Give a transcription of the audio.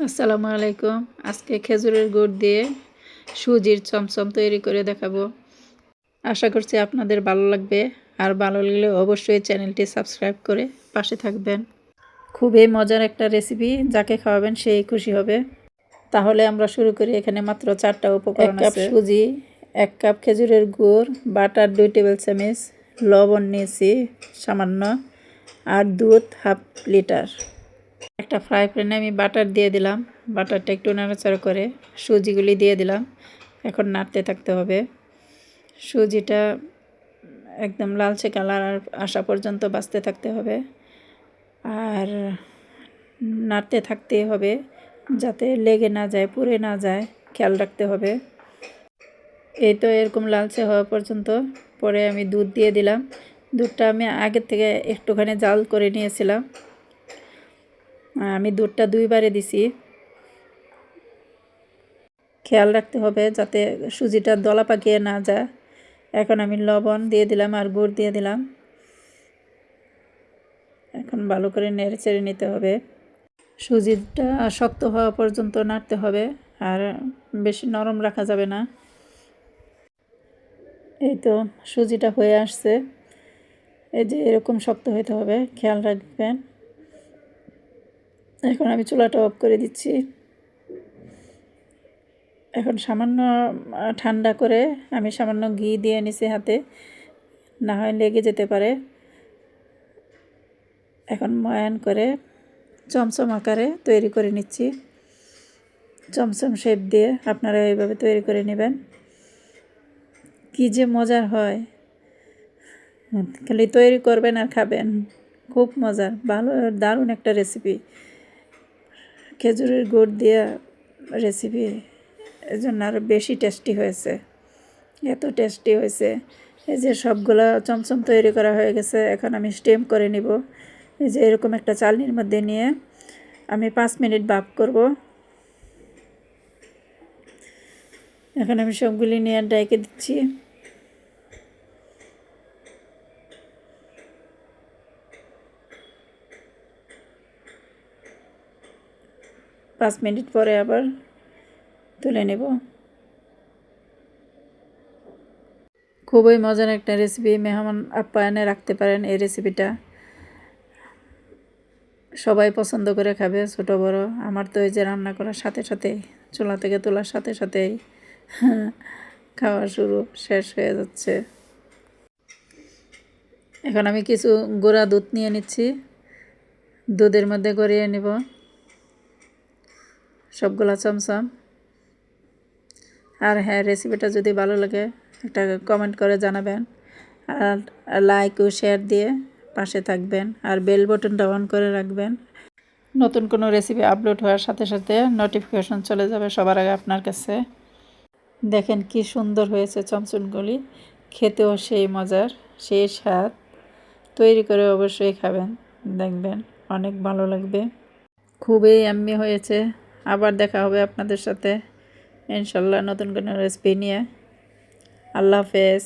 আসসালামু আলাইকুম। আজকে খেজুরের গুড় দিয়ে সুজির চমচম তৈরি করে দেখাবো। আশা করছি আপনাদের ভালো লাগবে। আর ভালো লাগলে অবশ্যই চ্যানেলটি সাবস্ক্রাইব করে পাশে থাকবেন। খুবই মজার একটা রেসিপি, যাকে খাওয়াবেন সেই খুশি হবে। তাহলে আমরা শুরু করি। এখানে মাত্র 4টা উপকরণ আছে। 1 কাপ সুজি, 1 কাপ খেজুরের গুড়, বাটার 2 টেবিল চামচ, লবণ নিয়েছি সামান্য, আর দুধ হাফ লিটার। একটা ফ্রাই প্যানে আমি বাটার দিয়ে দিলাম। বাটারটা একটু নাড়াচাড়া করে সুজিগুলি দিয়ে দিলাম। এখন নাড়তে থাকতে হবে। সুজিটা একদম লালচে কালার আসা পর্যন্ত ভাজতে থাকতে হবে, আর নাড়তে থাকতে হবে যাতে লেগে না যায়, পুড়ে না যায়, খেয়াল রাখতে হবে। এই তো এরকম লালচে হওয়া পর্যন্ত। পরে আমি দুধ দিয়ে দিলাম। দুধটা আমি আগের থেকে একটুখানি জাল করে নিয়েছিলাম। আমি দুধটা 2 বারে দিছি। খেয়াল রাখতে হবে যাতে সুজিটা দলা পাকিয়ে না যায়। এখন আমি লবণ দিয়ে দিলাম আর গুড় দিয়ে দিলাম। এখন ভালো করে নেড়ে চেড়ে নিতে হবে। সুজিটা শক্ত হওয়া পর্যন্ত নাড়তে হবে, আর বেশি নরম রাখা যাবে না। এই তো সুজিটা হয়ে আসছে। এই যে এরকম শক্ত হতে হবে, খেয়াল রাখবেন। এখন আমি চুলাটা অফ করে দিচ্ছি। এখন সামান্য ঠান্ডা করে আমি সামান্য ঘি দিয়ে নিছি হাতে, না হয় লেগে যেতে পারে। এখন ময়ান করে চমচম আকারে তৈরি করে নিচ্ছি। চমচম শেপ দিয়ে আপনারা এইভাবে তৈরি করে নেবেন। কি যে মজার হয়, খালি তৈরি করবেন আর খাবেন। খুব মজার, ভালো, দারুণ একটা রেসিপি। খেজুরের গুড় দিয়ে রেসিপি, এজন্য আরও বেশি টেস্টি হয়েছে। এত টেস্টি হয়েছে। এই যে সবগুলা চমচম তৈরি করা হয়ে গেছে। এখন আমি স্টিম করে নিব। এই যে এরকম একটা চালনির মধ্যে নিয়ে আমি 5 মিনিট ভাপ করব। এখন আমি সবগুলি নিয়ে ডাইকে দিচ্ছি। পাঁচ মিনিট পরে আবার তুলে নেব। খুবই মজার একটা রেসিপি, মেহমান আপ্যায়নে রাখতে পারেন এই রেসিপিটা। সবাই পছন্দ করে খাবে, ছোট বড়। আমার তো এই যে রান্না করার সাথে সাথেই, চুলা থেকে তোলার সাথে সাথেই খাওয়া শুরু, শেষ হয়ে যাচ্ছে। এখন আমি কিছু গুঁড়া দুধ নিয়ে নিচ্ছি। দুধের মধ্যে গড়িয়ে নিব সবগুলা চমচম। আর হ্যাঁ, রেসিপিটা যদি ভালো লাগে একটা কমেন্ট করে জানাবেন, আর লাইক ও শেয়ার দিয়ে পাশে থাকবেন, আর বেল বাটনটা অন করে রাখবেন। নতুন কোনো রেসিপি আপলোড হওয়ার সাথে সাথে নোটিফিকেশন চলে যাবে সবার আগে আপনার কাছে। দেখেন কি সুন্দর হয়েছে চমচমগুলি, খেতেও সেই মজার, সেই স্বাদ। তৈরি করে অবশ্যই খাবেন, দেখবেন অনেক ভালো লাগবে। খুবই ইয়াম্মি হয়েছে। আবার দেখা হবে আপনাদের সাথে ইনশাল্লাহ নতুন কোনো রেসিপি নিয়ে। আল্লাহ হাফেজ।